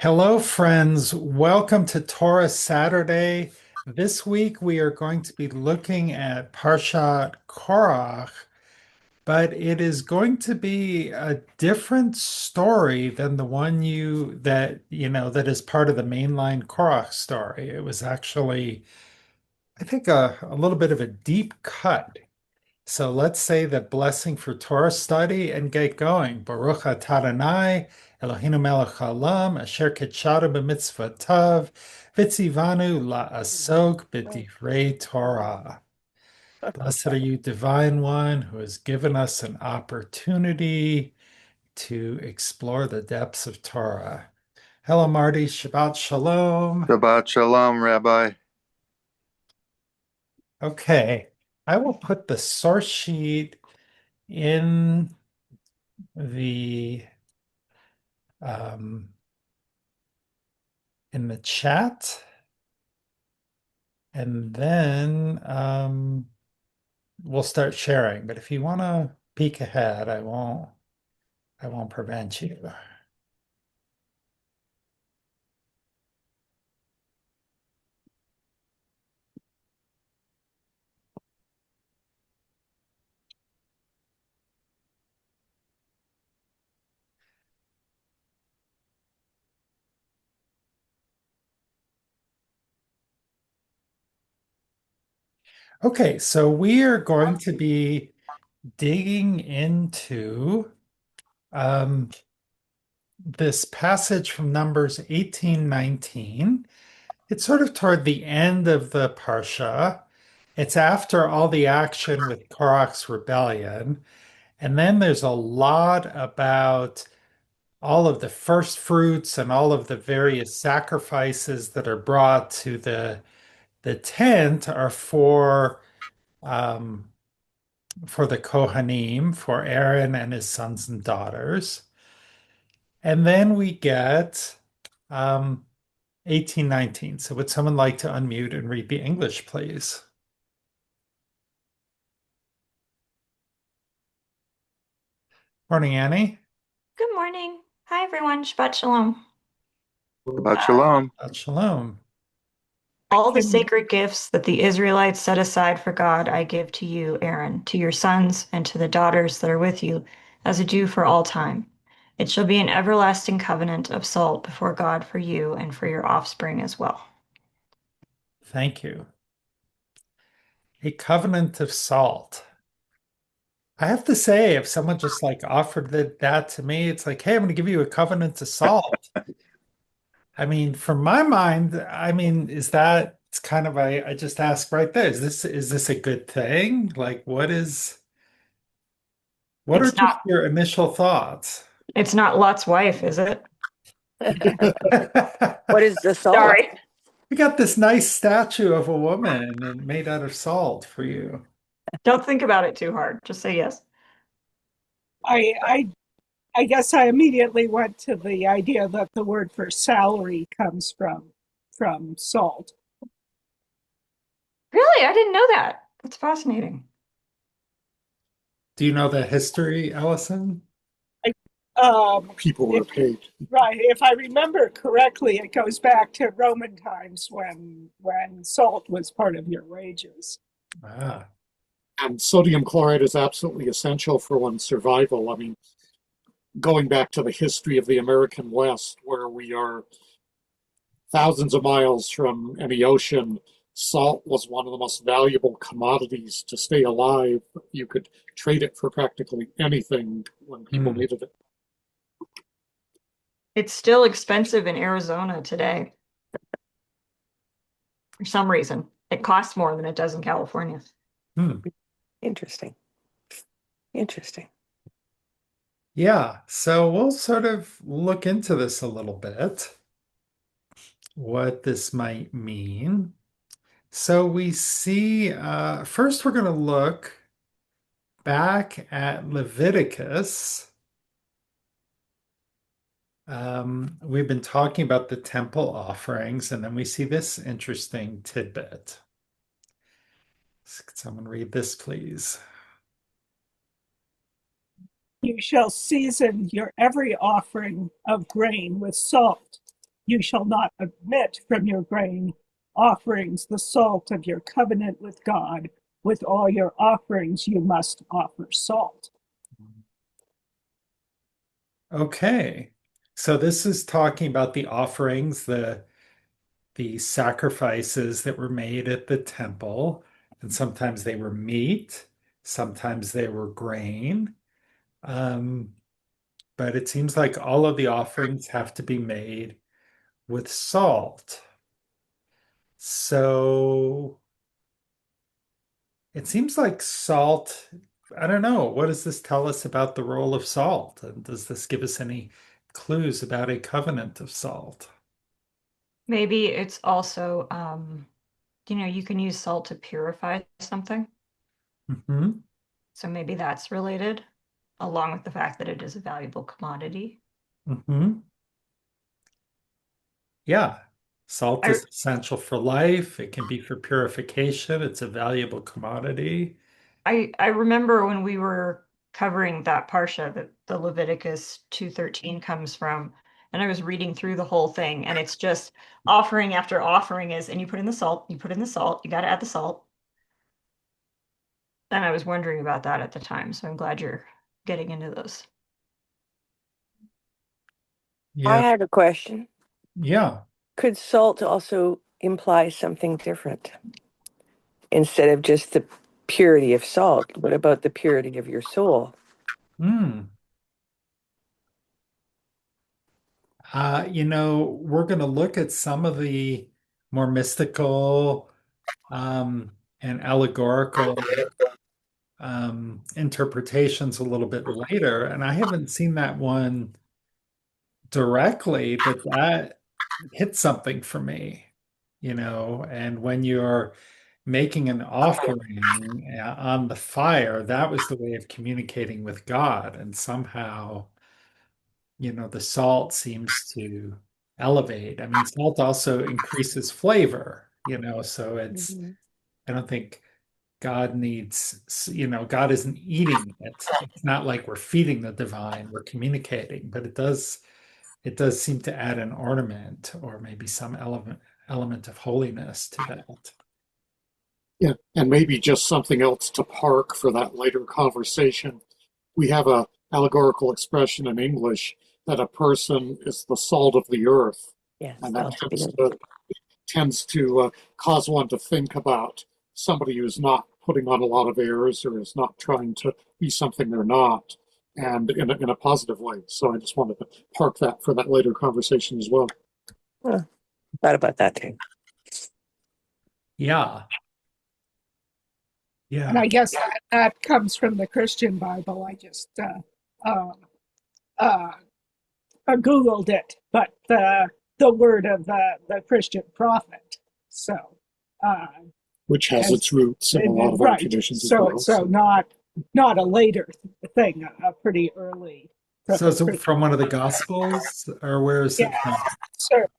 Hello, friends. Welcome to Torah Saturday. This week we are going to be looking at Parshat Korach, but it is going to be a different story than the one that is part of the mainline Korach story. It was actually, I think, a little bit of a deep cut. So let's say the blessing for Torah study and get going. Baruch atah Adonai, Eloheinu melech haolam, asher kitshanu b'mitzvotav, v'tzivanu la'asok b'divrei Torah. Blessed are you, Divine One, who has given us an opportunity to explore the depths of Torah. Hello, Marty. Shabbat Shalom. Shabbat Shalom, Rabbi. Okay, I will put the source sheet in the um, in the chat, and then we'll start sharing. But if you want to peek ahead, I won't prevent you. Okay, so we are going to be digging into um, this passage from Numbers 18:19. It's sort of toward the end of the Parsha. It's after all the action with Korach's rebellion. And then there's a lot about all of the first fruits and all of the various sacrifices that are brought to the tent are for the Kohanim, for Aaron and his sons and daughters. And then we get 1819. So would someone like to unmute and read the English, please? Morning, Annie. Good morning. Hi, everyone. Shabbat Shalom. Shabbat Shalom. Shalom. All the sacred gifts that the Israelites set aside for God, I give to you, Aaron, to your sons, and to the daughters that are with you, as a due for all time. It shall be an everlasting covenant of salt before God for you and for your offspring as well. Thank you. A covenant of salt. I have to say, if someone just like offered that to me, it's like, hey, I'm going to give you a covenant of salt. I mean, from my mind, I mean, is that it's kind of I just ask right there, is this a good thing? Like, what are It's just not your initial thoughts? it's not Lot's wife, is it? What is the salt? Sorry. We got this nice statue of a woman and made out of salt for you. Don't think about it too hard. Just say yes. I, I I guess I immediately went to the idea that the word for salary comes from salt. Really? I didn't know that. That's fascinating. Do you know the history, Allison? People were paid. Right. If I remember correctly, it goes back to Roman times when salt was part of your wages. Ah, And sodium chloride is absolutely essential for one's survival. I mean, going back to the history of the American West, where we are thousands of miles from any ocean, salt was one of the most valuable commodities to stay alive. You could trade it for practically anything when people hmm. needed it. It's still expensive in Arizona today for some reason. It costs more than it does in California. Hmm. Interesting. Interesting. Yeah, so we'll sort of look into this a little bit, what this might mean. So we see, first we're going to look back at Leviticus. We've been talking about the temple offerings, and then we see this interesting tidbit. Could someone read this, please? You shall season your every offering of grain with salt, You shall not omit from your grain offerings the salt of your covenant with God. With all your offerings, you must offer salt. Okay. So this is talking about the offerings, the sacrifices that were made at the temple. And sometimes they were meat, sometimes they were grain. Um, but it seems like all of the offerings have to be made with salt. So it seems like salt, I don't know, what does this tell us about the role of salt? And does this give us any clues about a covenant of salt? Maybe it's also, you can use salt to purify something. Hmm. So maybe that's related, along with the fact that it is a valuable commodity. Hmm. Yeah. Salt I is essential for life. It can be for purification. It's a valuable commodity. I remember when we were covering that parsha that the Leviticus 2:13 comes from, and I was reading through the whole thing, and it's just offering after offering and you put in the salt, you put in the salt, you got to add the salt. And I was wondering about that at the time, so I'm glad you're getting into those. I Yeah. had a question. Yeah. Could salt also imply something different? Instead of just the purity of salt, what about the purity of your soul? Hmm. We're going to look at some of the more mystical and allegorical interpretations a little bit later, and I haven't seen that one directly, but that hit something for me, and when you're making an offering on the fire, that was the way of communicating with God. And somehow, the salt seems to elevate. I mean, salt also increases flavor, so Mhm. I don't think God needs, God isn't eating it. It's not like we're feeding the divine, we're communicating, but it does seem to add an ornament or maybe some element of holiness to that. Yeah, and maybe just something else to park for that later conversation. We have a allegorical expression in English that a person is the salt of the earth, Yes, and that salt of the tends earth. to cause one to think about somebody who's not putting on a lot of airs or is not trying to be something they're not, and in a positive way. So I just wanted to park that for that later conversation as well. Huh, thought about that too. Yeah. And Yeah. I guess that comes from the Christian Bible. I just uh, uh, Googled it, but the word of the Christian prophet. So, uh, Which has as its roots in a lot of our right, traditions as so well. it's so not a later thing, a pretty early from So the is it Christian. from one of the Gospels, or where is it Yeah, from?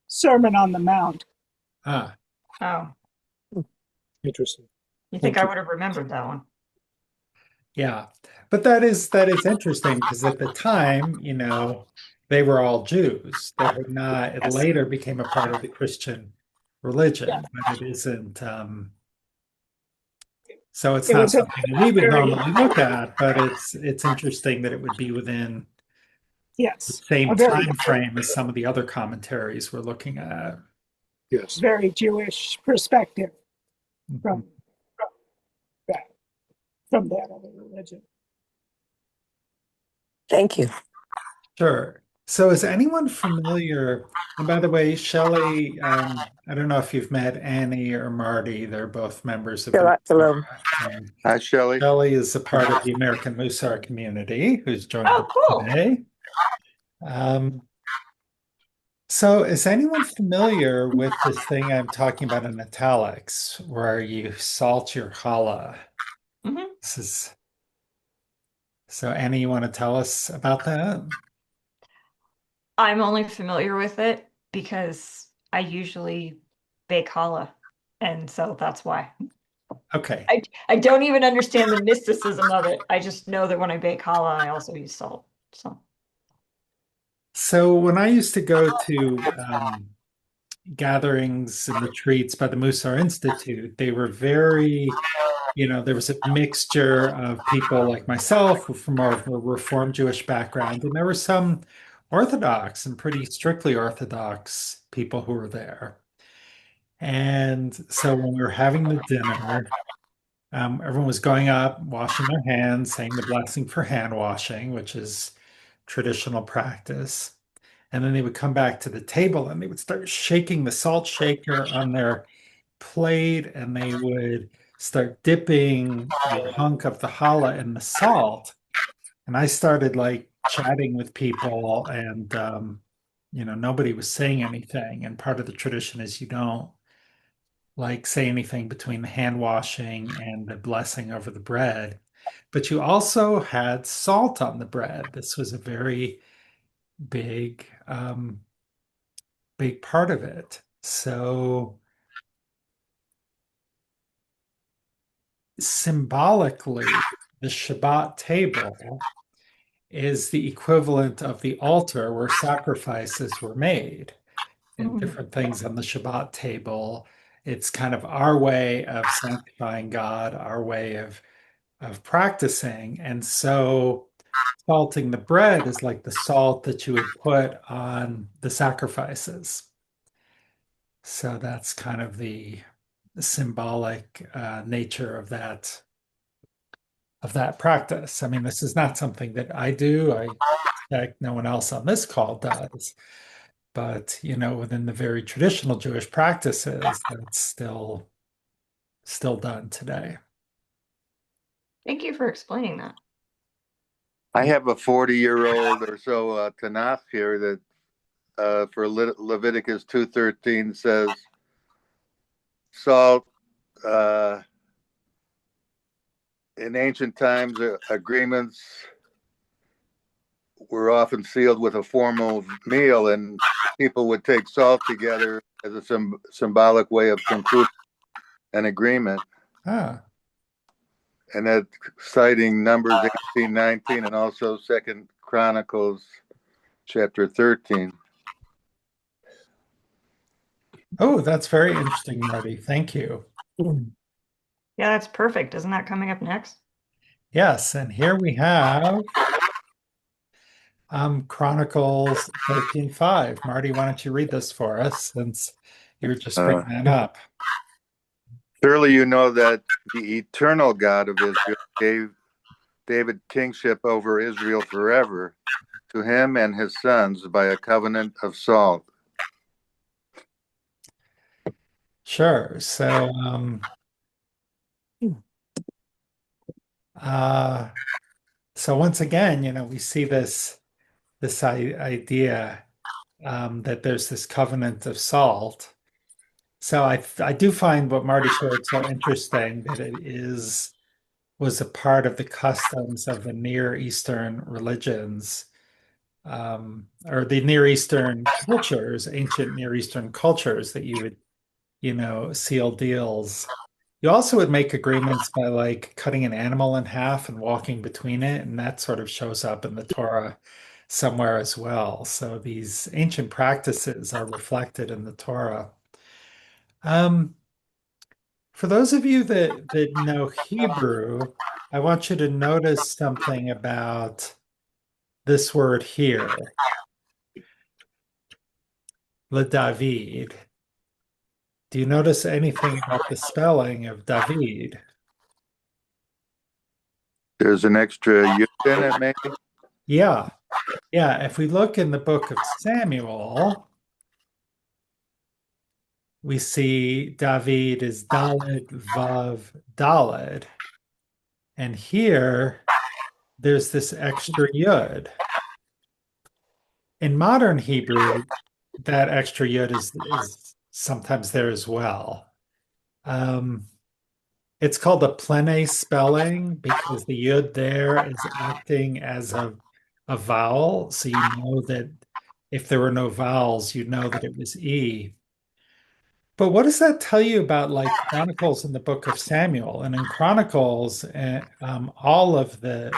Sermon on the Mount. Ah, Oh, Interesting. you think Thank I you. would have remembered that one? yeah. But that is interesting because at the time, they were all Jews. They had not, it Yes, later became a part of the Christian yeah, religion, but it isn't, so it's it not was a something we would very normally look at, but it's interesting that it would be within the yes, a same very time frame as some of the other commentaries we're looking at. Yes. very Jewish perspective Mhm. from that from that other religion. Thank you. Sure. So is anyone familiar? And by the way, Shelley, I don't know if you've met Annie or Marty. They're both members of the Hello. Naitorah. And Hi, Shelley. Shelley is a part of the American Musar community who's joined Oh, us cool. today. Um, so is anyone familiar with this thing I'm talking about in italics, where you salt your challah? Hmm. This is so Annie, you want to tell us about that? I'm only familiar with it because I usually bake challah, and so that's why. Okay. I don't even understand the mysticism of it. I just know that when I bake challah, I also use salt. So, So when I used to go to gatherings and retreats by the Musar Institute, they were very, there was a mixture of people like myself who from more of a Reformed Jewish background, and there were some Orthodox and pretty strictly Orthodox people who were there. And so when we were having the dinner, everyone was going up, washing their hands, saying the blessing for hand washing, which is traditional practice. And then they would come back to the table and they would start shaking the salt shaker on their plate and they would start dipping a hunk of the challah in the salt. And I started like chatting with people and, nobody was saying anything. And part of the tradition is you don't like say anything between the hand washing and the blessing over the bread. But you also had salt on the bread. This was a very big, big part of it. So symbolically, the Shabbat table is the equivalent of the altar where sacrifices were made and Mm. different things on the Shabbat table. It's kind of our way of sanctifying God, our way of practicing. And so salting the bread is like the salt that you would put on the sacrifices. So that's kind of the symbolic nature of that practice. I mean, this is not something that I do. I expect no one else on this call does. But, within the very traditional Jewish practices, that's still done today. Thank you for explaining that. I have a 40-year-old or so Tanakh here that for Leviticus 2:13 says salt in ancient times agreements were often sealed with a formal meal, and people would take salt together as a symbolic way of concluding an agreement. Ah, And that citing Numbers 18:19 and also Second Chronicles chapter 13. oh, that's very interesting, Marty. Thank you. Yeah, that's perfect. Isn't that coming up next? Yes, and here we have Chronicles 13:5. Marty, why don't you read this for us since you were just Uh, bringing that up? Surely you know that the eternal God of Israel gave David kingship over Israel forever to him and his sons by a covenant of salt. Sure. So, uh, so once again, we see this idea that there's this covenant of salt. So I do find what Marty shared so interesting that it was a part of the customs of the Near Eastern religions, or the Near Eastern cultures, ancient Near Eastern cultures that you would, seal deals. You also would make agreements by like cutting an animal in half and walking between it, and that sort of shows up in the Torah somewhere as well. So these ancient practices are reflected in the Torah. Um, for those of you that know Hebrew, I want you to notice something about this word here, LeDavid. Do you notice anything about the spelling of David? There's an extra yud in it, maybe? Yeah, yeah. If we look in the book of Samuel, we see David is Daled Vav Daled. And here there's this extra yud. In modern Hebrew, that extra yud is sometimes there as well. Um, it's called a plene spelling because the yud there is acting as a vowel. So you know that if there were no vowels, you know that it was E. But what does that tell you about like Chronicles in the book of Samuel? And in Chronicles, all of the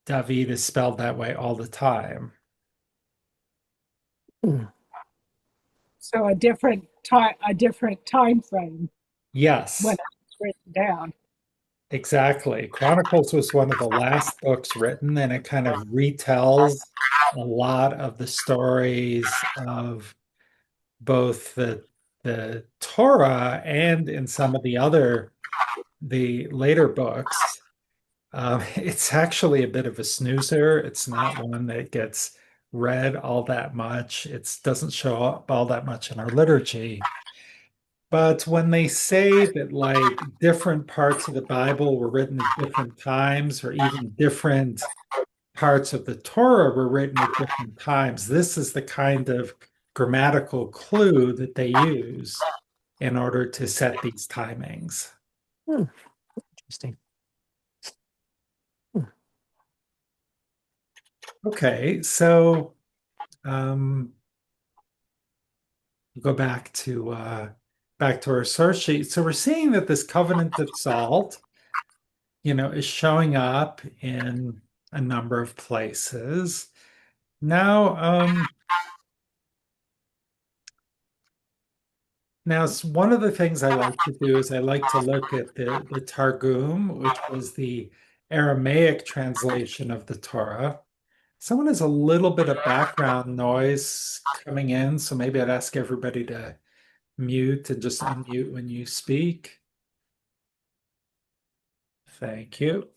David is spelled that way all the time. So a different time frame when Yes, it was written down. exactly. Chronicles was one of the last books written, and it kind of retells a lot of the stories of both the Torah and in some of the later books. It's actually a bit of a snoozer. It's not one that gets read all that much. It doesn't show up all that much in our liturgy. But when they say that like different parts of the Bible were written at different times, or even different parts of the Torah were written at different times, this is the kind of grammatical clue that they use in order to set these timings. Hmm, interesting. Hmm. Okay, so um, go back to our source sheet. So we're seeing that this covenant of salt, is showing up in a number of places. Now, one of the things I like to do is I like to look at the Targum, which was the Aramaic translation of the Torah. Someone has a little bit of background noise coming in, so maybe I'd ask everybody to mute and just unmute when you speak. Thank you.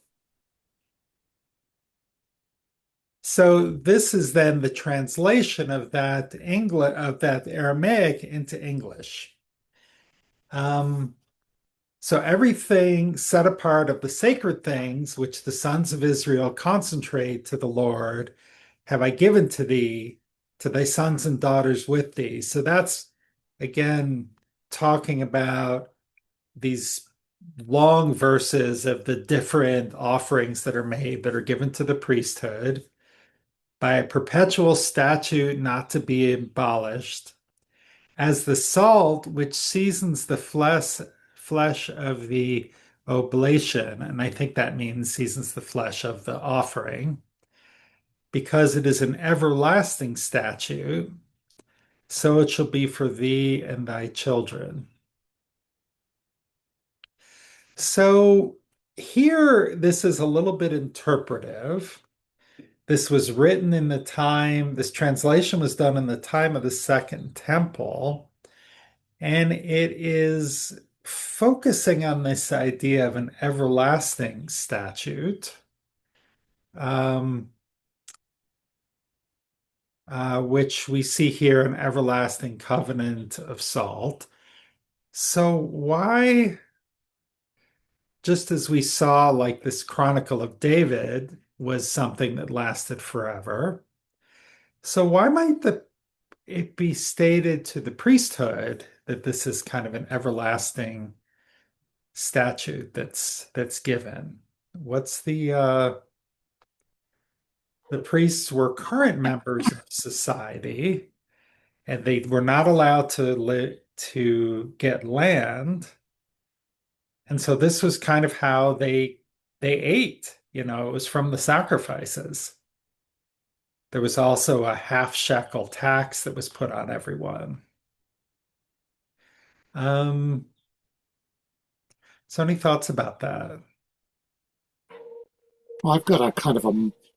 So this is then the translation of that Aramaic into English. Um, so everything set apart of the sacred things which the sons of Israel concentrate to the Lord, have I given to thee, to thy sons and daughters with thee. So that's again talking about these long verses of the different offerings that are made that are given to the priesthood by a perpetual statute not to be abolished, as the salt which seasons the flesh of the oblation, and I think that means seasons the flesh of the offering, because it is an everlasting statute, so it shall be for thee and thy children. So here, this is a little bit interpretive. This was written in the time, this translation was done in the time of the Second Temple, and it is focusing on this idea of an everlasting statute, um, which we see here an everlasting covenant of salt. So, why, just as we saw, like this Chronicle of David was something that lasted forever, so why might it be stated to the priesthood that this is kind of an everlasting statute that's given? What's the priests were current members of society, and they were not allowed to get land, and so this was kind of how they ate. It was from the sacrifices. There was also a half shekel tax that was put on everyone. Um, so any thoughts about that? Well, I've got a kind of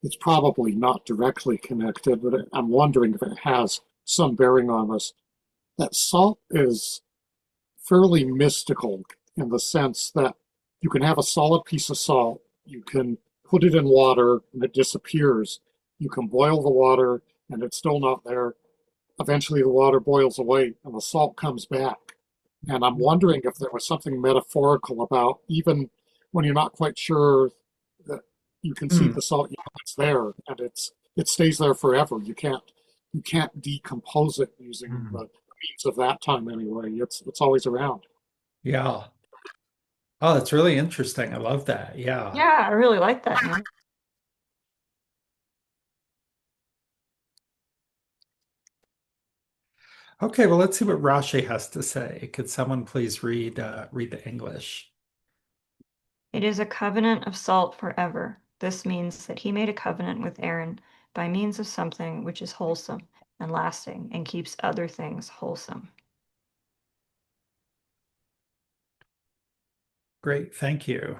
it's probably not directly connected, but I'm wondering if it has some bearing on this. That salt is fairly mystical in the sense that you can have a solid piece of salt, you can put it in water and it disappears. You can boil the water and it's still not there. Eventually, the water boils away and the salt comes back. And I'm wondering if there was something metaphorical about even when you're not quite sure that you can see Hmm. the salt, it's there and it stays there forever. You can't decompose it using the Hmm. means of that time anyway. It's always around. Yeah. Oh, that's really interesting. I love that. Yeah. Yeah, I really like that, man. Okay, well, let's see what Rashi has to say. Could someone please read the English? It is a covenant of salt forever. This means that he made a covenant with Aaron by means of something which is wholesome, and lasting and keeps other things wholesome. Great, thank you.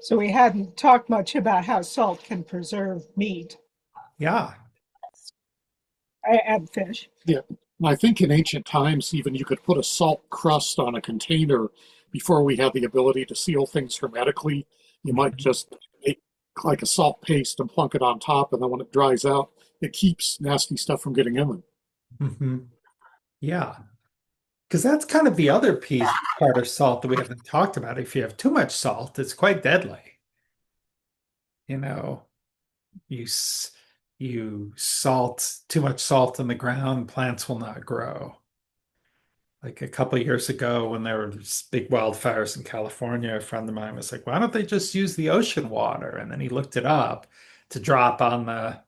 So we hadn't talked much about how salt can preserve meat Yeah. and fish. Yeah. And I think in ancient times, even you could put a salt crust on a container before we had the ability to seal things hermetically. You might just make like a salt paste and plunk it on top, and then when it dries out, it keeps nasty stuff from getting in them. Hmm. Yeah. Because that's kind of the other part of salt that we haven't talked about. If you have too much salt, it's quite deadly. You know, you you salt too much salt in the ground, plants will not grow. Like a couple of years ago, when there were these big wildfires in California, a friend of mine was like, "Why don't they just use the ocean water?" And then he looked it up to drop on the.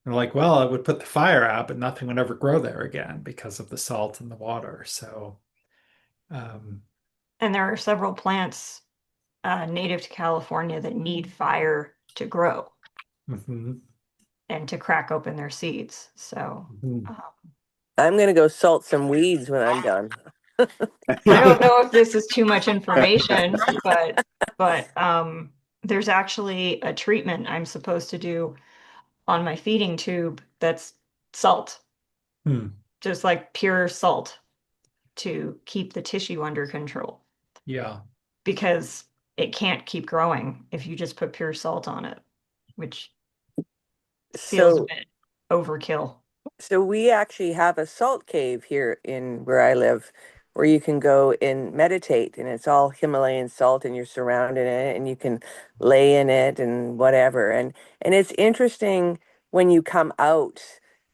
And like, well, it would put the fire out, but nothing would ever grow there again because of the salt in the water. So, um, And there are several plants native to California that need fire to grow mhm, and to crack open their seeds. So mhm. uh, I'm going to go salt some weeds when I'm done. I don't know if this is too much information, but there's actually a treatment I'm supposed to do on my feeding tube that's salt, Hmm. just like pure salt to keep the tissue under control Yeah. because it can't keep growing if you just put pure salt on it, which feels a So bit overkill. So we actually have a salt cave here in where I live, where you can go and meditate, and it's all Himalayan salt, and you're surrounded in it, and you can lay in it and whatever. And it's interesting when you come out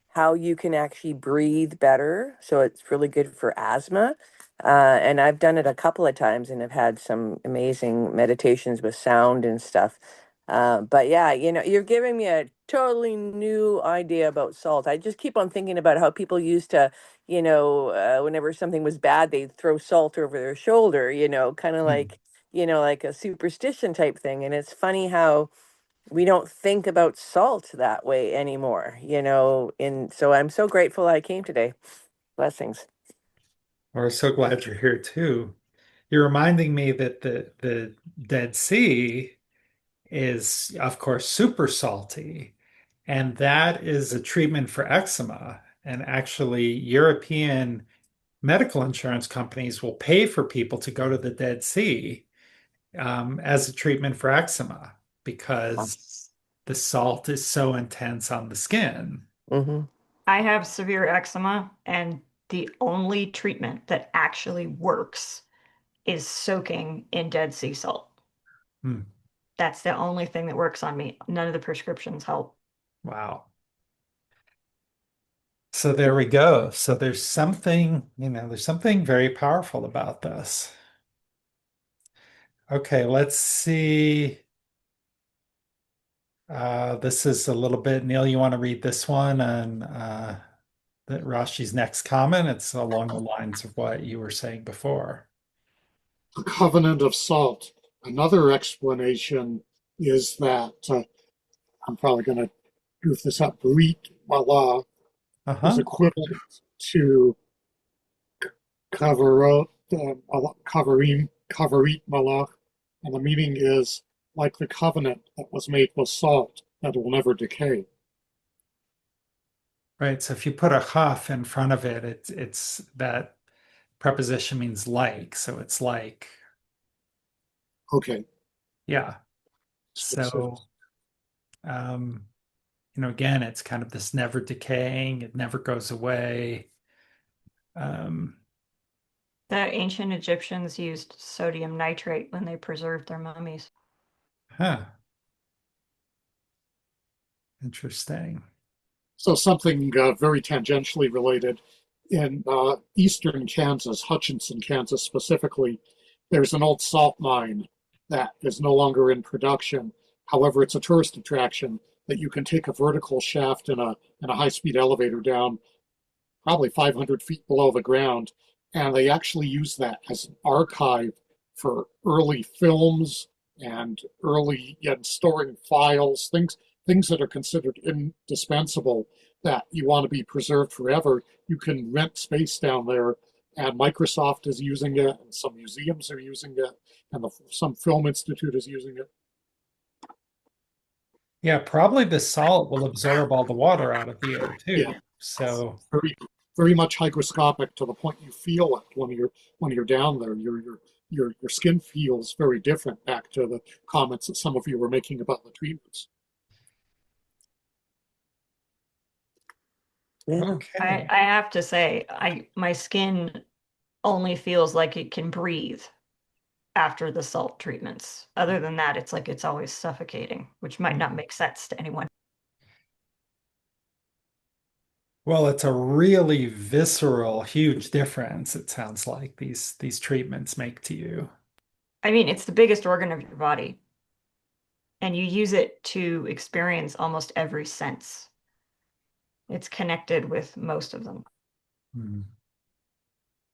how you can actually breathe better. So it's really good for asthma. And I've done it a couple of times and have had some amazing meditations with sound and stuff. But yeah, you're giving me a totally new idea about salt. I just keep on thinking about how people used to, whenever something was bad, they'd throw salt over their shoulder, kind of Hmm. like, like a superstition type thing. And it's funny how we don't think about salt that way anymore, And so I'm so grateful I came today. Blessings. We're so glad you're here too. You're reminding me that the Dead Sea is, of course, super salty, and that is a treatment for eczema. And actually, European medical insurance companies will pay for people to go to the Dead Sea as a treatment for eczema because the salt is so intense on the skin. Mm-hmm. I have severe eczema, and the only treatment that actually works is soaking in Dead Sea salt. Hmm. That's the only thing that works on me. None of the prescriptions help. Wow. So there we go. So there's something very powerful about this. Okay, let's see. This is a little bit, Neil, you want to read this one on Rashi's next comment? It's along the lines of what you were saying before. The covenant of salt. Another explanation is that I'm probably going to goof this up. Brit Malah is Uh-huh. equivalent to kavarot, kavarit malach, and the meaning is like the covenant that was made with salt that will never decay. Right. So if you put a huff in front of it, it's that preposition means like. So it's like, Okay, yeah. that's what it So says. um, again, it's kind of this never decaying, it never goes away. Um, The ancient Egyptians used sodium nitrate when they preserved their mummies. huh, interesting. So something very tangentially related. In eastern Kansas, Hutchinson, Kansas specifically, there's an old salt mine that is no longer in production. However, it's a tourist attraction that you can take a vertical shaft in a high-speed elevator down probably 500 feet below the ground, and they actually use that as an archive for early films and early storing files, things that are considered indispensable that you want to be preserved forever, you can rent space down there. And Microsoft is using it, and some museums are using it, and some film institute is using it. Yeah, probably the salt will absorb all the water out of the air Yeah, too. So, very, very much hygroscopic to the point you feel it when you're down there. Your skin feels very different. Back to the comments that some of you were making about the treatments. Yeah. okay. I have to say, my skin only feels like it can breathe after the salt treatments. Other than that, it's like it's always suffocating, which might not make sense to anyone. Well, it's a really visceral, huge difference, it sounds like these treatments make to you. I mean, it's the biggest organ of your body, and you use it to experience almost every sense. It's connected with most of them. Hmm.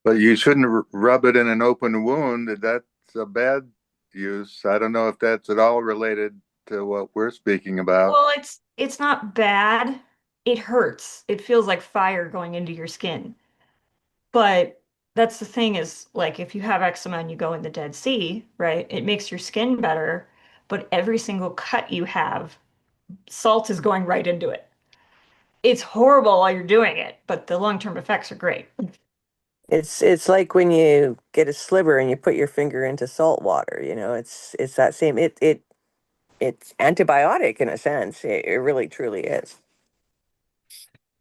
But you shouldn't rub it in an open wound. That's a bad use. I don't know if that's at all related to what we're speaking about. Well, it's not bad. It hurts. It feels like fire going into your skin. But that's the thing is like if you have eczema and you go in the Dead Sea, right? It makes your skin better, but every single cut you have, salt is going right into it. It's horrible while you're doing it, but the long-term effects are great. It's like when you get a sliver and you put your finger into salt water, it's that same it's antibiotic in a sense. It really truly is.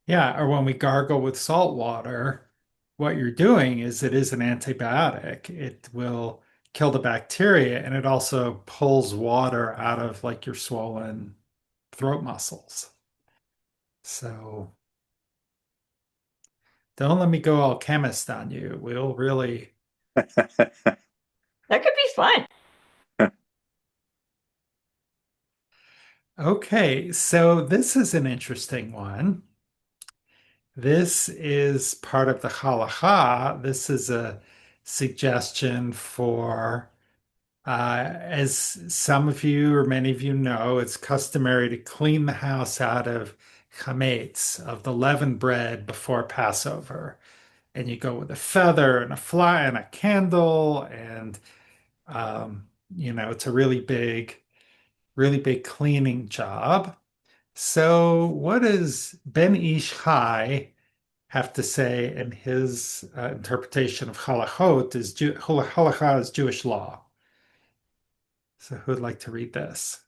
Yeah, or when we gargle with salt water, what you're doing is it is an antibiotic. It will kill the bacteria and it also pulls water out of like your swollen throat muscles. So don't let me go all chemist on you. We'll really. That could be fun. Okay, so this is an interesting one. This is part of the halacha. This is a suggestion for, as some of you or many of you know, it's customary to clean the house out of chametz, of the leavened bread before Passover. And you go with a feather and a fly and a candle, and it's a really big cleaning job. So, what does Ben Ish Chai have to say in his interpretation of halachot halacha is Jewish law? So, who'd like to read this?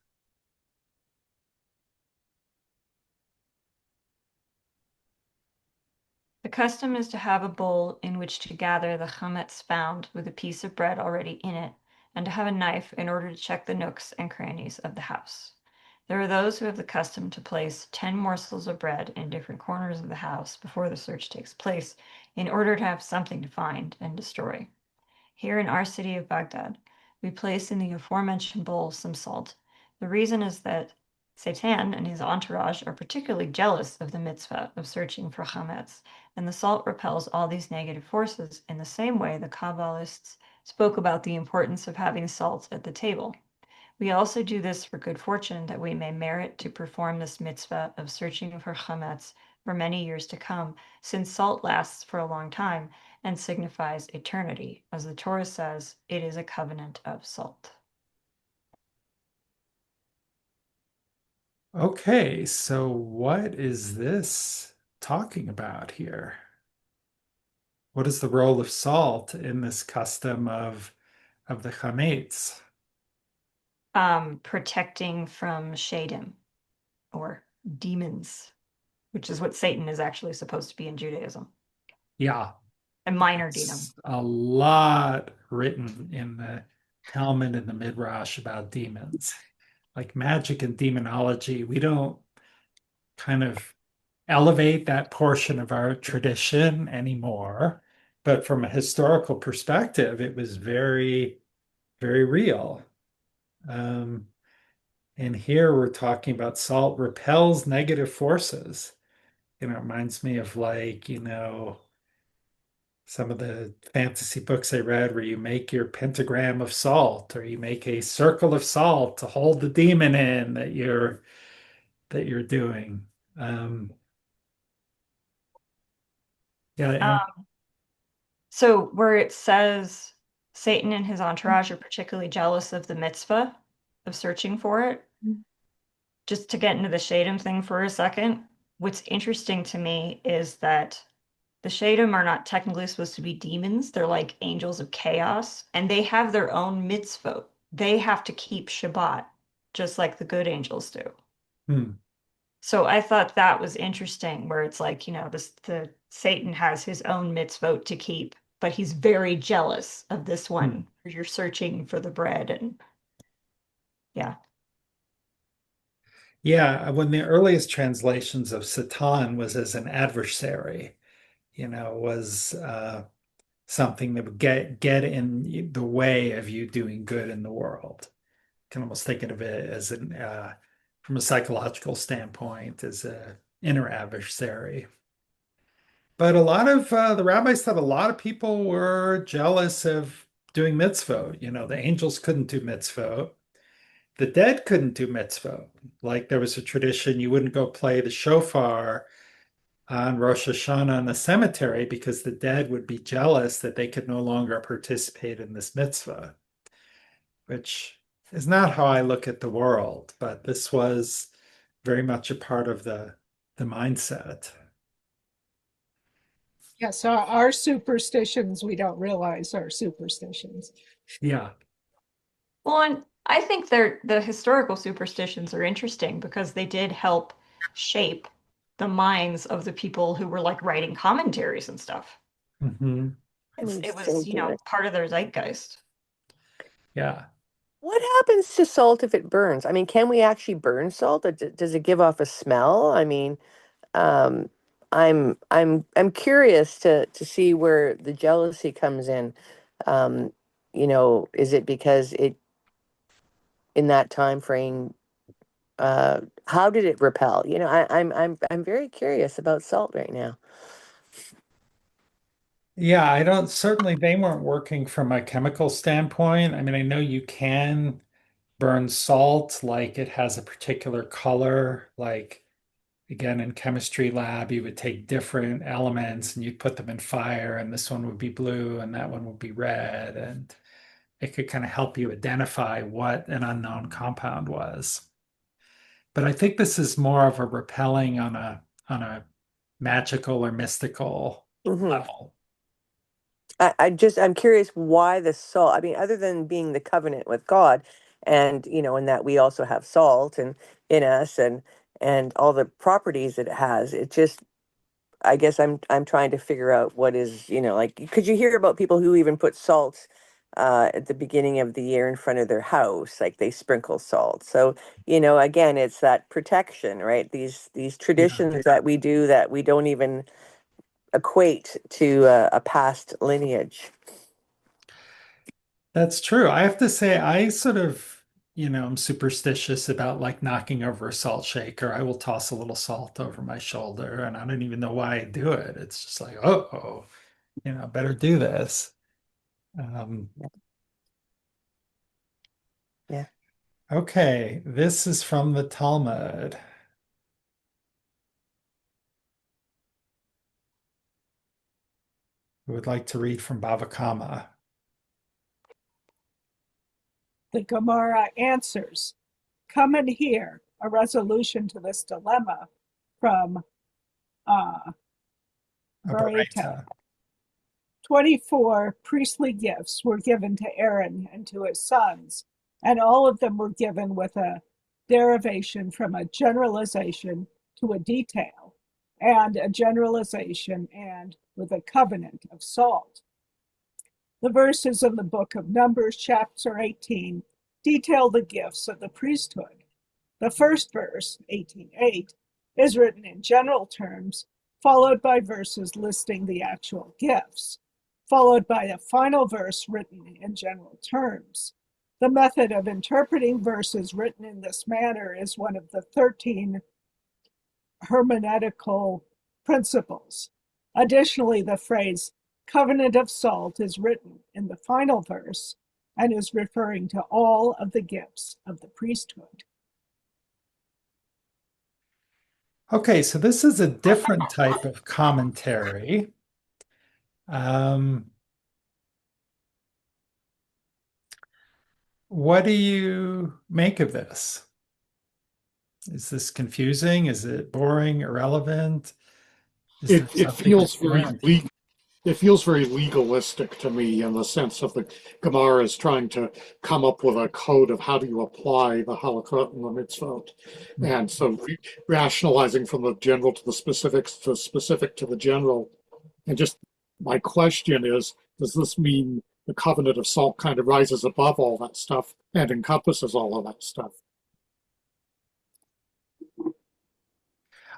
The custom is to have a bowl in which to gather the chametz found with a piece of bread already in it, and to have a knife in order to check the nooks and crannies of the house. There are those who have the custom to place 10 morsels of bread in different corners of the house before the search takes place, in order to have something to find and destroy. Here in our city of Baghdad, we place in the aforementioned bowl some salt. The reason is that Satan and his entourage are particularly jealous of the mitzvah of searching for chametz, and the salt repels all these negative forces in the same way the Kabbalists spoke about the importance of having salt at the table. We also do this for good fortune, that we may merit to perform this mitzvah of searching for chametz for many years to come, since salt lasts for a long time and signifies eternity. As the Torah says, it is a covenant of salt. Okay, so what is this talking about here? What is the role of salt in this custom of the chametz? Protecting from shadim or demons, which is what Satan is actually supposed to be in Judaism. Yeah, A minor demon. it's a lot written in the Talmud and the Midrash about demons. Like magic and demonology, we don't kind of elevate that portion of our tradition anymore. But from a historical perspective, it was very, very real. Um, and here we're talking about salt repels negative forces. It reminds me of like, some of the fantasy books I read where you make your pentagram of salt or you make a circle of salt to hold the demon in that you're that you're doing. Um, yeah, and Um, so where it says Satan and his entourage are particularly jealous of the mitzvah of searching for it, just to get into the Shadim thing for a second, what's interesting to me is that the Shadim are not technically supposed to be demons. They're like angels of chaos, and they have their own mitzvot. They have to keep Shabbat, just like the good angels do. hmm, So I thought that was interesting, where it's like, the Satan has his own mitzvot to keep, but he's very jealous of this hmm. one where you're searching for the bread and yeah. Yeah, when the earliest translations of Satan was as an adversary, was something that would get in the way of you doing good in the world. Can almost think of it as from a psychological standpoint, as a inner adversary. But a lot of the rabbis thought a lot of people were jealous of doing mitzvot. The angels couldn't do mitzvot. The dead couldn't do mitzvot. Like there was a tradition you wouldn't go play the shofar on Rosh Hashanah in the cemetery because the dead would be jealous that they could no longer participate in this mitzvah, which is not how I look at the world, but this was very much a part of the mindset. Yes, our superstitions, we don't realize are superstitions. Yeah. Well, and I think the historical superstitions are interesting because they did help shape the minds of the people who were like writing commentaries and stuff. Hmm. I mean, It so was, good. part of their zeitgeist. Yeah. What happens to salt if it burns? I mean, can we actually burn salt? Or does it give off a smell? I mean, um, I'm curious to see where the jealousy comes in. Um, is it because it in that time frame, how did it repel? I'm very curious about salt right now. Yeah, I don't certainly they weren't working from a chemical standpoint. I mean, I know you can burn salt like it has a particular color, like again in chemistry lab you would take different elements and you'd put them in fire and this one would be blue and that one would be red and it could kind of help you identify what an unknown compound was. But I think this is more of a repelling on a magical or mystical Hmm. level. I'm curious why the salt. I mean, other than being the covenant with God, and in that we also have salt and in us, and all the properties that it has. It just, I guess I'm trying to figure out what is, like, could you hear about people who even put salt at the beginning of the year in front of their house, like they sprinkle salt. So, again, it's that protection, right? These Yeah, traditions that we do that we don't even equate to a past lineage. that's true. I have to say, I sort of, I'm superstitious about like knocking over a salt shaker. I will toss a little salt over my shoulder, and I don't even know why I do it. It's just like, oh, better do this. Um, Yeah. okay, this is from the Talmud. Who would like to read from Bava Kama? The Gemara answers, come and hear a resolution to this dilemma from uh, A Baraita. Baraita. 24 priestly gifts were given to Aaron and to his sons, and all of them were given with a derivation from a generalization to a detail, and a generalization and with a covenant of salt. The verses in the book of Numbers, chapter 18, detail the gifts of the priesthood. The first verse, 18:8, is written in general terms, followed by verses listing the actual gifts, followed by a final verse written in general terms. The method of interpreting verses written in this manner is one of the 13 hermeneutical principles. Additionally, the phrase covenant of salt is written in the final verse and is referring to all of the gifts of the priesthood. Okay, so this is a different type of commentary. Um, what do you make of this? Is this confusing? Is it boring, irrelevant? Is there It something feels you very learned? it feels very legalistic to me in the sense of the Gemara is trying to come up with a code of how do you apply the halakha and the mitzvot. And so rationalizing from the general to the specifics to specific to the general. And just my question is, does this mean the covenant of salt kind of rises above all that stuff and encompasses all of that stuff?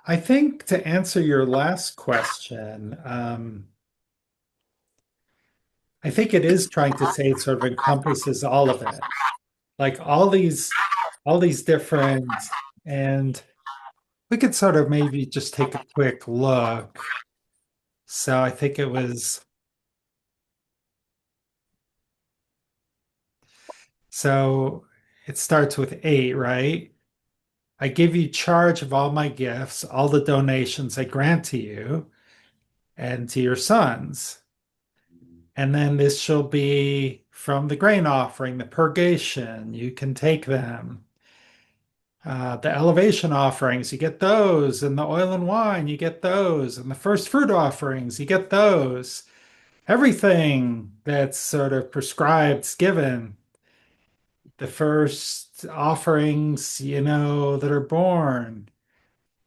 I think to answer your last question, I think it is trying to say it sort of encompasses all of it, like all these different, and we could sort of maybe just take a quick look. So I think it was, so it starts with 8, right? I give you charge of all my gifts, all the donations I grant to you and to your sons. And then this shall be from the grain offering, the purgation. You can take them. The elevation offerings, you get those. And the oil and wine, you get those. And the first fruit offerings, you get those. Everything that's sort of prescribed is given. The first offerings, that are born.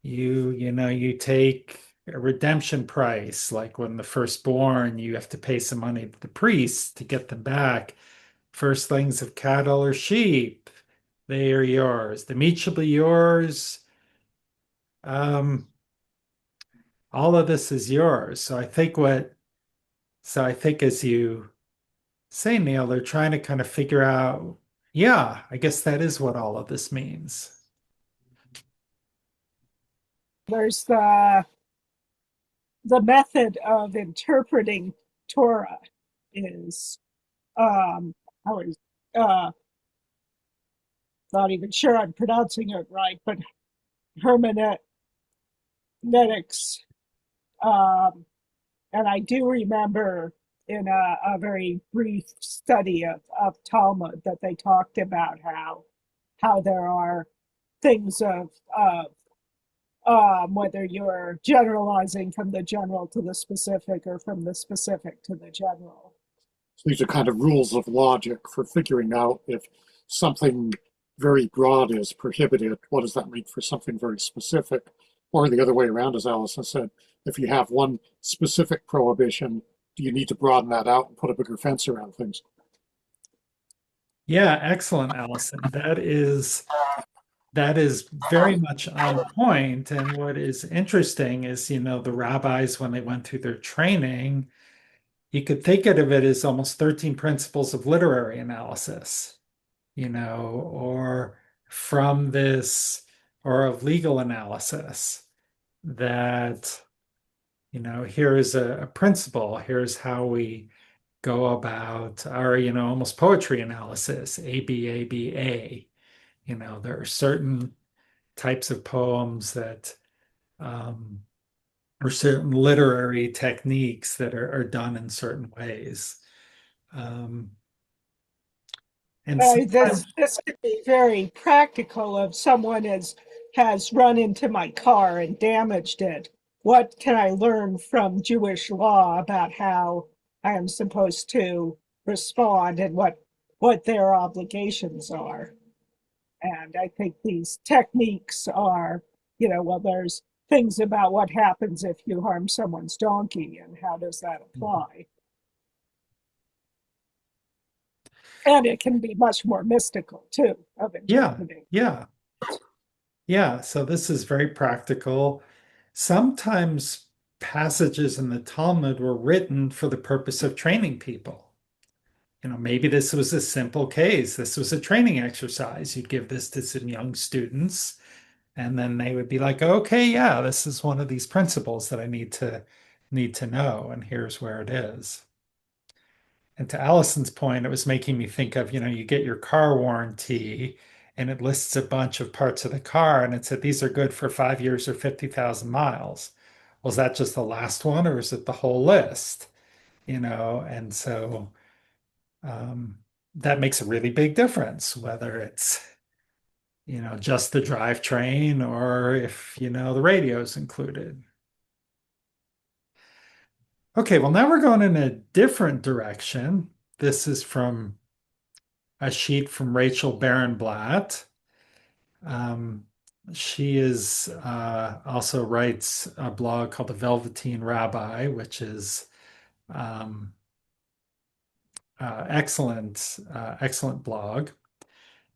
You take a redemption price, like when the firstborn, you have to pay some money to the priest to get them back. Firstlings of cattle or sheep, they are yours. The meat shall be yours. Um, all of this is yours. So I think as you say, Neil, they're trying to kind of figure out, yeah, I guess that is what all of this means. There's the method of interpreting Torah is I was uh, not even sure I'm pronouncing it right, but hermeneutics. Um, and I do remember in a very brief study of Talmud that they talked about how there are things of whether you're generalizing from the general to the specific or from the specific to the general. So these are kind of rules of logic for figuring out if something very broad is prohibited, what does that mean for something very specific? Or the other way around, as Allison said, if you have one specific prohibition, do you need to broaden that out and put a bigger fence around things? Yeah, excellent, Allison. That is very much on point. And what is interesting is, the rabbis, when they went through their training, you could think of it as almost 13 principles of literary analysis, or from this, or of legal analysis that, here is a principle, here's how we go about our, almost poetry analysis, A, B, A, B, A. There are certain types of poems that, or certain literary techniques that are done in certain ways. Um, and sometimes, This could be very practical if someone has run into my car and damaged it. What can I learn from Jewish law about how I am supposed to respond and what their obligations are? And I think these techniques are, well, there's things about what happens if you harm someone's donkey and how does that apply? And it can be much more mystical too of yeah, interpreting. yeah, yeah. So this is very practical. Sometimes passages in the Talmud were written for the purpose of training people. Maybe this was a simple case. This was a training exercise. You'd give this to some young students, and then they would be like, okay, yeah, this is one of these principles that I need to know, and here's where it is. And to Allison's point, it was making me think of, you get your car warranty and it lists a bunch of parts of the car, and it said these are good for 5 years or 50,000 miles. Well, is that just the last one, or is it the whole list? And so that makes a really big difference, whether it's just the drivetrain or if the radio's included. Okay, well, now we're going in a different direction. This is from a sheet from Rachel Barenblatt. Um, she is also writes a blog called The Velveteen Rabbi, which is um, excellent blog.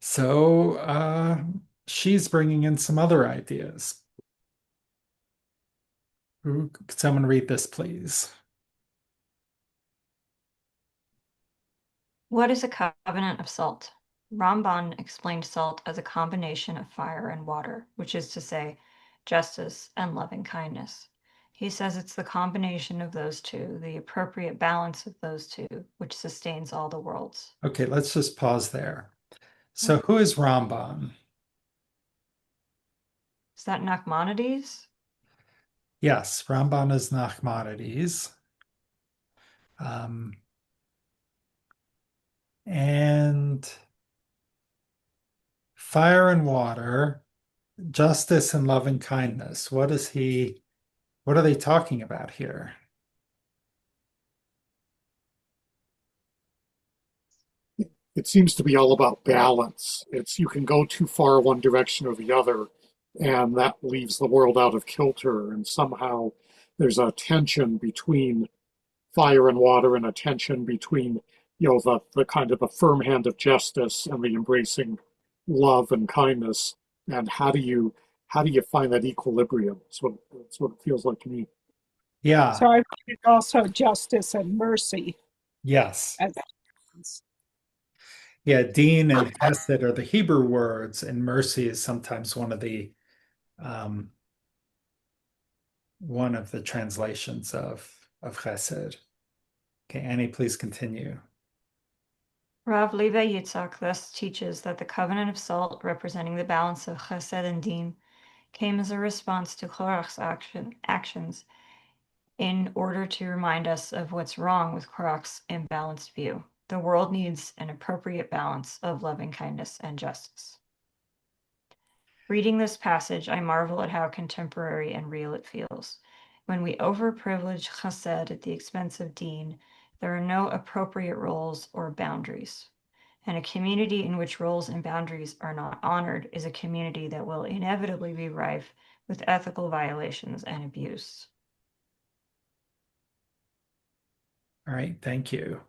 So she's bringing in some other ideas. Could someone read this, please? What is a covenant of salt? Ramban explained salt as a combination of fire and water, which is to say, justice and loving kindness. He says it's the combination of those two, the appropriate balance of those two, which sustains all the worlds. Okay, let's just pause there. So who is Ramban? Is that Nachmanides? Yes, Ramban is Nachmanides. And fire and water, justice and loving kindness. What are they talking about here? It seems to be all about balance. It's you can go too far one direction or the other, and that leaves the world out of kilter. And somehow there's a tension between fire and water, and a tension between the kind of the firm hand of justice and the embracing love and kindness. And how do you find that equilibrium? That's what it feels like to me. Yeah, So I think also justice and mercy yes. as Yeah, Dean and Hesed are the Hebrew words, and mercy is sometimes um, one of the translations of Chesed. Okay, Annie, please continue. Rav Levi Yitzhak thus teaches that the covenant of salt, representing the balance of Chesed and Din, came as a response to Korach's actions in order to remind us of what's wrong with Korach's imbalanced view. The world needs an appropriate balance of loving kindness and justice. Reading this passage, I marvel at how contemporary and real it feels. When we overprivilege chesed at the expense of deen, there are no appropriate roles or boundaries. And a community in which roles and boundaries are not honored is a community that will inevitably be rife with ethical violations and abuse. All right, thank you.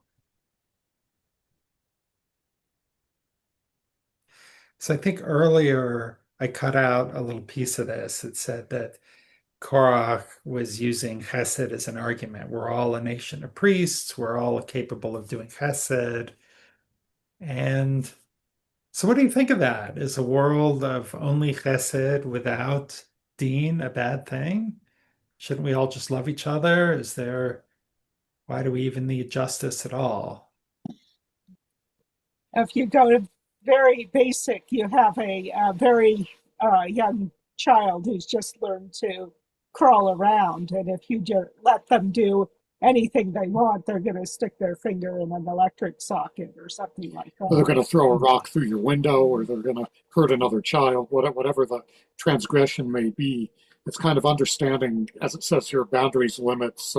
So I think earlier I cut out a little piece of this. It said that Korach was using Chesed as an argument. We're all a nation of priests. We're all capable of doing Chesed. And so what do you think of that? Is a world of only Chesed without Deen a bad thing? Shouldn't we all just love each other? Why do we even need justice at all? if you go to very basic, you have a very young child who's just learned to crawl around, and if you just let them do anything they want, they're going to stick their finger in an electric socket or something like Or they're that. going to throw a rock through your window, or they're going to hurt another child, whatever the transgression may be. It's kind of understanding, as it says here, boundaries, limits,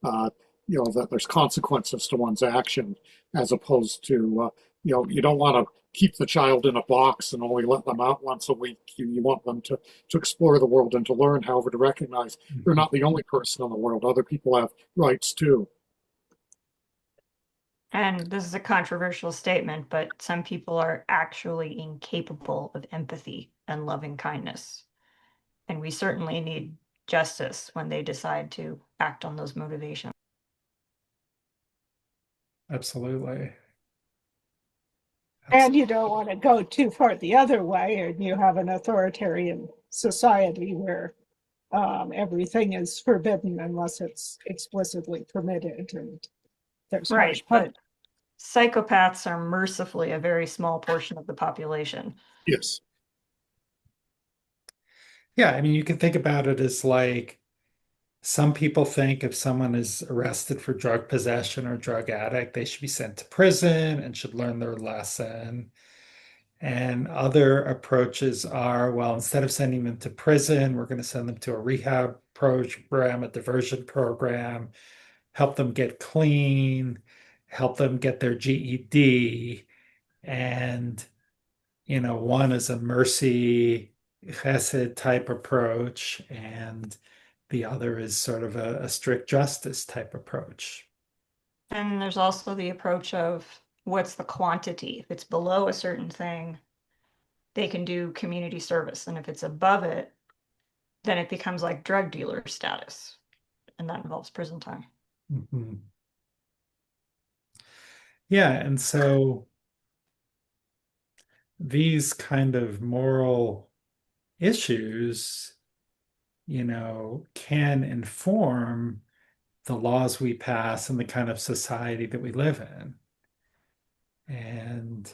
that there's consequences to one's action, as opposed to, you don't want to keep the child in a box and only let them out once a week. You want them to explore the world and to learn, however, to recognize they're not the only person in the world. Other people have rights too. And this is a controversial statement, but some people are actually incapable of empathy and loving kindness. And we certainly need justice when they decide to act on those motivations. Absolutely. And you don't want to go too far the other way, and you have an authoritarian society where everything is forbidden unless it's explicitly permitted, and there's harsh Right, but psychopaths are mercifully a very small portion of the population. Yes. Yeah, I mean, you can think about it as like some people think if someone is arrested for drug possession or drug addict, they should be sent to prison and should learn their lesson. And other approaches are, well, instead of sending them to prison, we're going to send them to a rehab program, a diversion program, help them get clean, help them get their GED. And, one is a mercy chesed type approach, and the other is sort of a strict justice type approach. And there's also the approach of what's the quantity? If it's below a certain thing, they can do community service. And if it's above it, then it becomes like drug dealer status. And that involves prison time. Mhm. Yeah, and so these kind of moral issues, can inform the laws we pass and the kind of society that we live in. And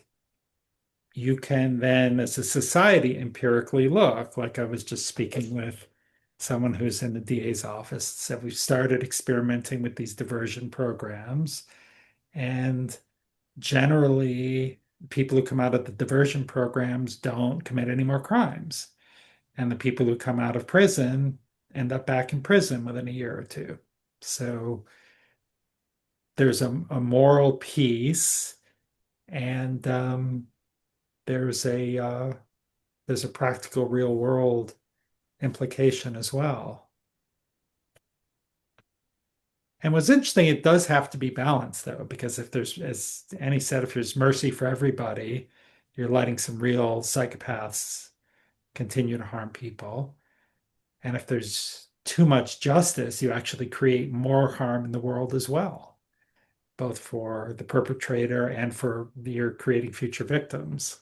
you can then, as a society, empirically look, like I was just speaking with someone who's in the DA's office, said we've started experimenting with these diversion programs. And generally, people who come out of the diversion programs don't commit any more crimes. And the people who come out of prison end up back in prison within a year or two. So there's a moral piece, and there's a practical, real world implication as well. And what's interesting, it does have to be balanced though, because if there's, as Annie said, if there's mercy for everybody, you're letting some real psychopaths continue to harm people. And if there's too much justice, you actually create more harm in the world as well, both for the perpetrator and for you're creating future victims.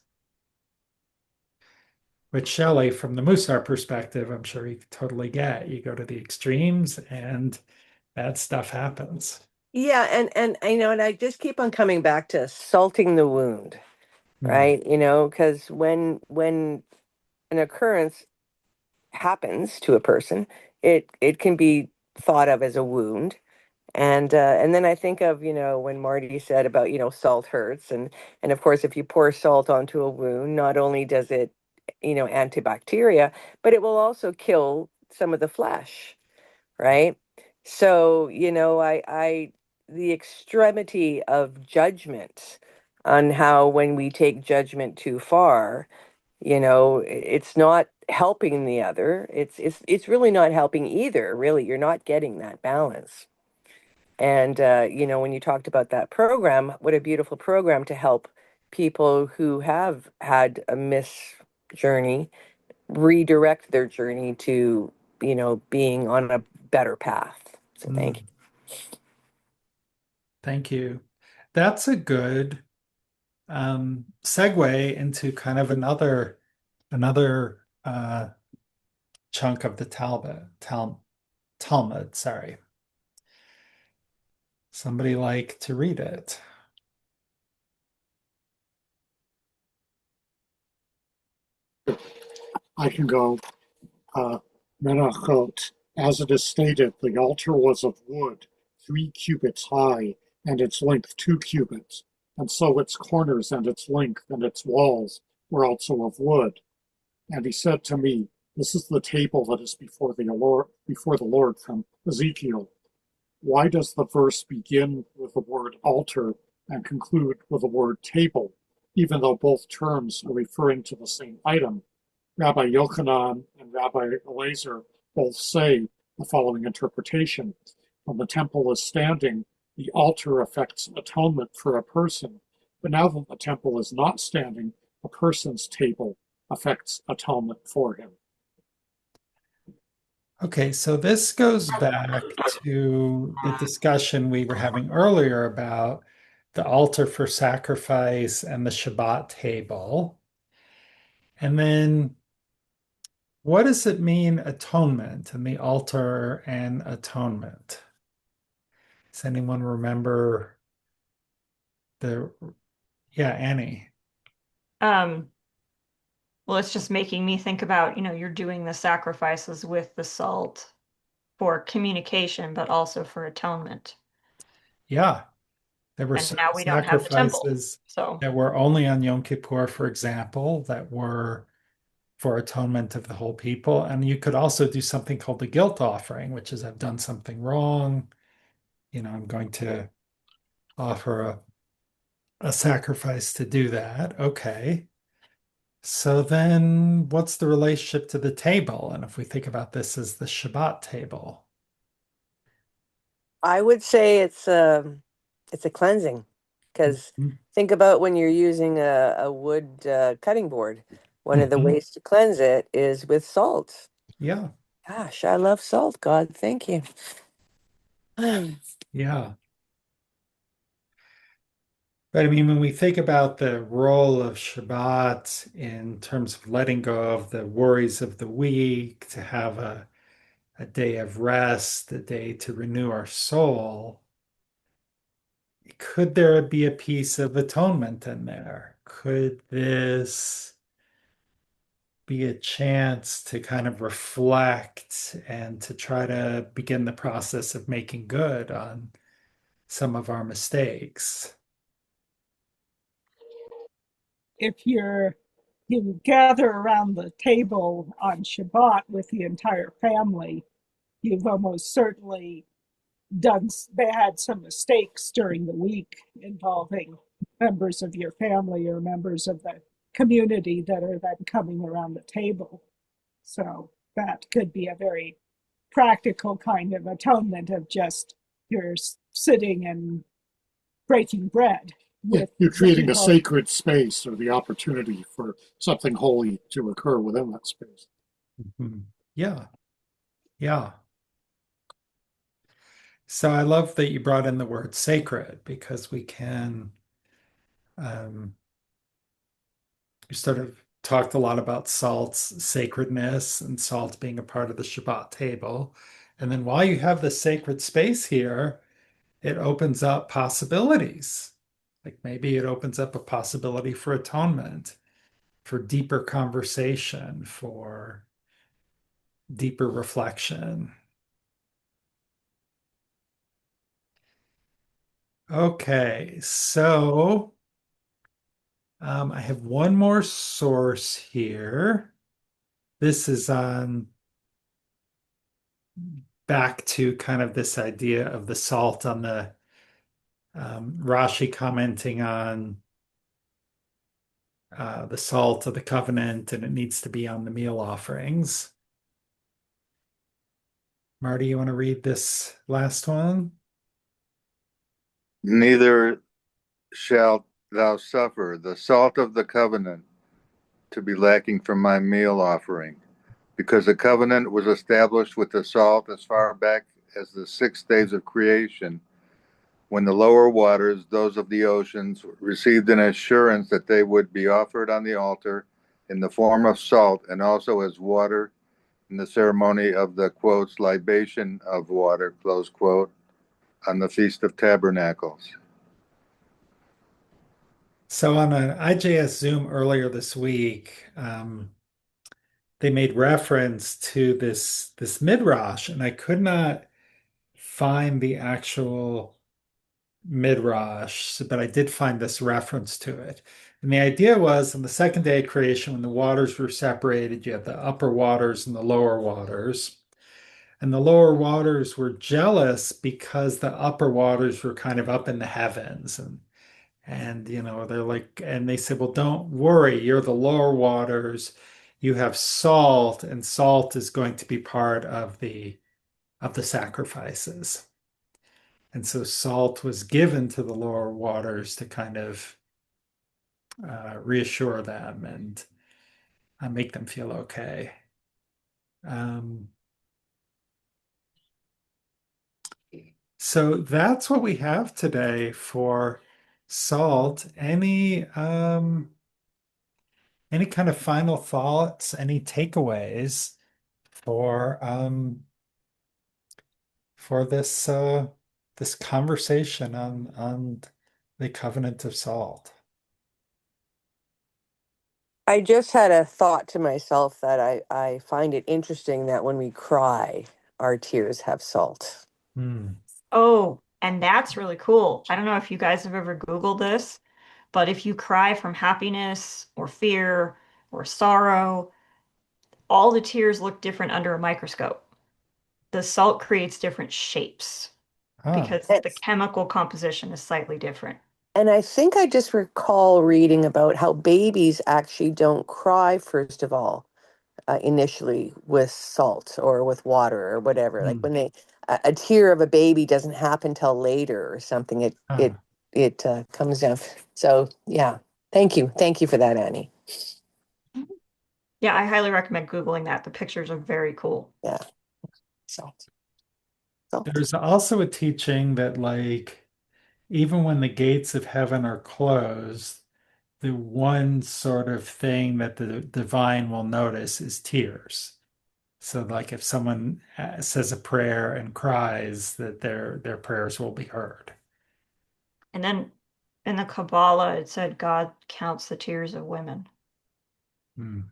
Which Shelley, from the Musar perspective, I'm sure you totally get. You go to the extremes and bad stuff happens. Yeah, and and I just keep on coming back to salting the wound, Mm, right? Because when an occurrence happens to a person, it can be thought of as a wound. And then I think of, when Marty said about, salt hurts, and of course if you pour salt onto a wound, not only does it, antibacteria, but it will also kill some of the flesh, right? So, the extremity of judgment on how when we take judgment too far, it's not helping the other. It's really not helping either. Really, you're not getting that balance. And when you talked about that program, what a beautiful program to help people who have had a miss journey redirect their journey to, being on a better path. So thank you. mm. Thank you. That's a good segue into kind of another chunk of the Talmud. Sorry, somebody like to read it. I can go. Menachot. As it is stated, the altar was of wood, 3 cubits high, and its length 2 cubits, and so its corners and its length and its walls were also of wood. And he said to me, This is the table that is before the Lord from Ezekiel. Why does the verse begin with the word altar and conclude with the word table, even though both terms are referring to the same item? Rabbi Yochanan and Rabbi Elazar both say the following interpretation. When the temple is standing, the altar affects atonement for a person. But now that the temple is not standing, a person's table affects atonement for him. Okay, so this goes back to the discussion we were having earlier about the altar for sacrifice and the Shabbat table. And then what does it mean, atonement, and the altar and atonement? Does anyone remember the, yeah, Annie. Um, Well, it's just making me think about, you're doing the sacrifices with the salt for communication, but also for atonement. Yeah, there were And certain now we don't have the temple. sacrifices So, that were only on Yom Kippur, for example, that were for atonement of the whole people. And you could also do something called the guilt offering, which is I've done something wrong. I'm going to offer a sacrifice to do that. Okay. So then what's the relationship to the table? And if we think about this as the Shabbat table. I would say it's a cleansing, because think about when you're using a wood cutting board. One of the Mhm. ways to cleanse it is with salt. Yeah, Gosh, I love salt, God. Thank you. yeah. But I mean, when we think about the role of Shabbat in terms of letting go of the worries of the week, to have a day of rest, a day to renew our soul, could there be a piece of atonement in there? Could this be a chance to kind of reflect and to try to begin the process of making good on some of our mistakes? If you gather around the table on Shabbat with the entire family, you've almost certainly done had some mistakes during the week involving members of your family or members of the community that are then coming around the table. So that could be a very practical kind of atonement of just you're sitting and breaking bread Yeah, with you're the creating a people. sacred space or the opportunity for something holy to occur within that space. Mhm. Yeah, yeah. So I love that you brought in the word sacred because um, we sort of talked a lot about salt's sacredness and salt being a part of the Shabbat table. And then while you have the sacred space here, it opens up possibilities. Like maybe it opens up a possibility for atonement, for deeper conversation, for deeper reflection. Okay, so I have one more source here. This is on back to kind of this idea of the salt on the Rashi commenting on the salt of the covenant, and it needs to be on the meal offerings. Marty, you want to read this last one? Neither shalt thou suffer the salt of the covenant to be lacking from my meal offering, because the covenant was established with the salt as far back as the 6 days of creation, when the lower waters, those of the oceans, received an assurance that they would be offered on the altar in the form of salt and also as water in the ceremony of the quotes libation of water close quote on the Feast of Tabernacles. So on an IJS Zoom earlier this week, they made reference to this midrash, and I could not find the actual midrash, but I did find this reference to it. And the idea was on the second day of creation, when the waters were separated, you had the upper waters and the lower waters. And the lower waters were jealous because the upper waters were kind of up in the heavens. And they're like, and they said, well, don't worry, you're the lower waters. You have salt, and salt is going to be part of the sacrifices. And so salt was given to the lower waters to kind of reassure them and make them feel okay. Um, so that's what we have today for salt. Any kind of final thoughts, any takeaways for this conversation on the covenant of salt? I just had a thought to myself that I find it interesting that when we cry, our tears have salt. Hmm. Oh, and that's really cool. I don't know if you guys have ever Googled this, but if you cry from happiness or fear or sorrow, all the tears look different under a microscope. The salt creates different shapes Ah, because the chemical composition is slightly different. And I think I just recall reading about how babies actually don't cry, first of all, initially with salt or with water or whatever. Like hmm. when a tear of a baby doesn't happen till later or something. Ah. It comes down. So yeah, thank you for that, Annie. Yeah, I highly recommend Googling that. The pictures are very cool. Yeah, salt, salt. There's also a teaching that, like, even when the gates of heaven are closed, the one sort of thing that the divine will notice is tears. So, like, if someone says a prayer and cries, that their prayers will be heard. And then in the Kabbalah, it said God counts the tears of women, Hmm.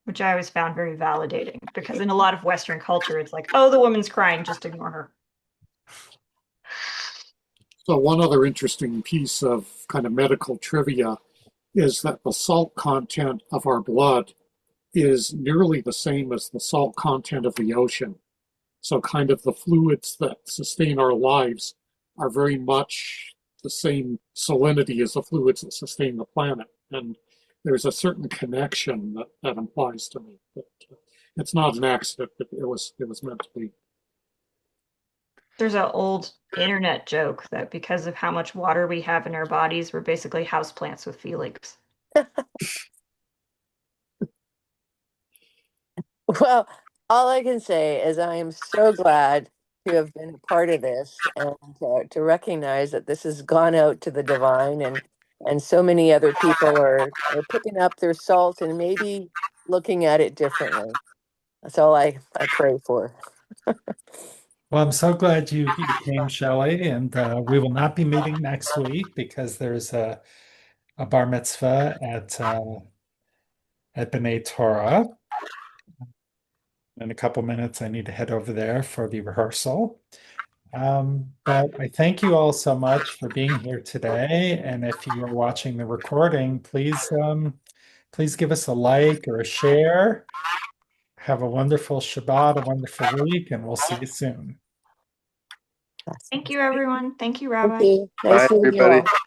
which I always found very validating because in a lot of Western culture, it's like, oh, the woman's crying, just ignore her. So one other interesting piece of kind of medical trivia is that the salt content of our blood is nearly the same as the salt content of the ocean. So kind of the fluids that sustain our lives are very much the same salinity as the fluids that sustain the planet. And there's a certain connection that implies to me that it's not an accident, but it was meant to be. There's an old internet joke that because of how much water we have in our bodies, we're basically houseplants with feelings. Well, all I can say is I am so glad to have been a part of this and to recognize that this has gone out to the divine and so many other people are picking up their salt and maybe looking at it differently. That's all I pray for. Well, I'm so glad you came, Shelley, and we will not be meeting next week because there's a bar mitzvah at B'nai Torah. In a couple minutes, I need to head over there for the rehearsal. But I thank you all so much for being here today. And if you are watching the recording, please give us a like or a share. Have a wonderful Shabbat, a wonderful week, and we'll see you soon. Thank you, everyone. Thank you, Thank Rabbi. you. Bye, Nice meeting you everybody. all.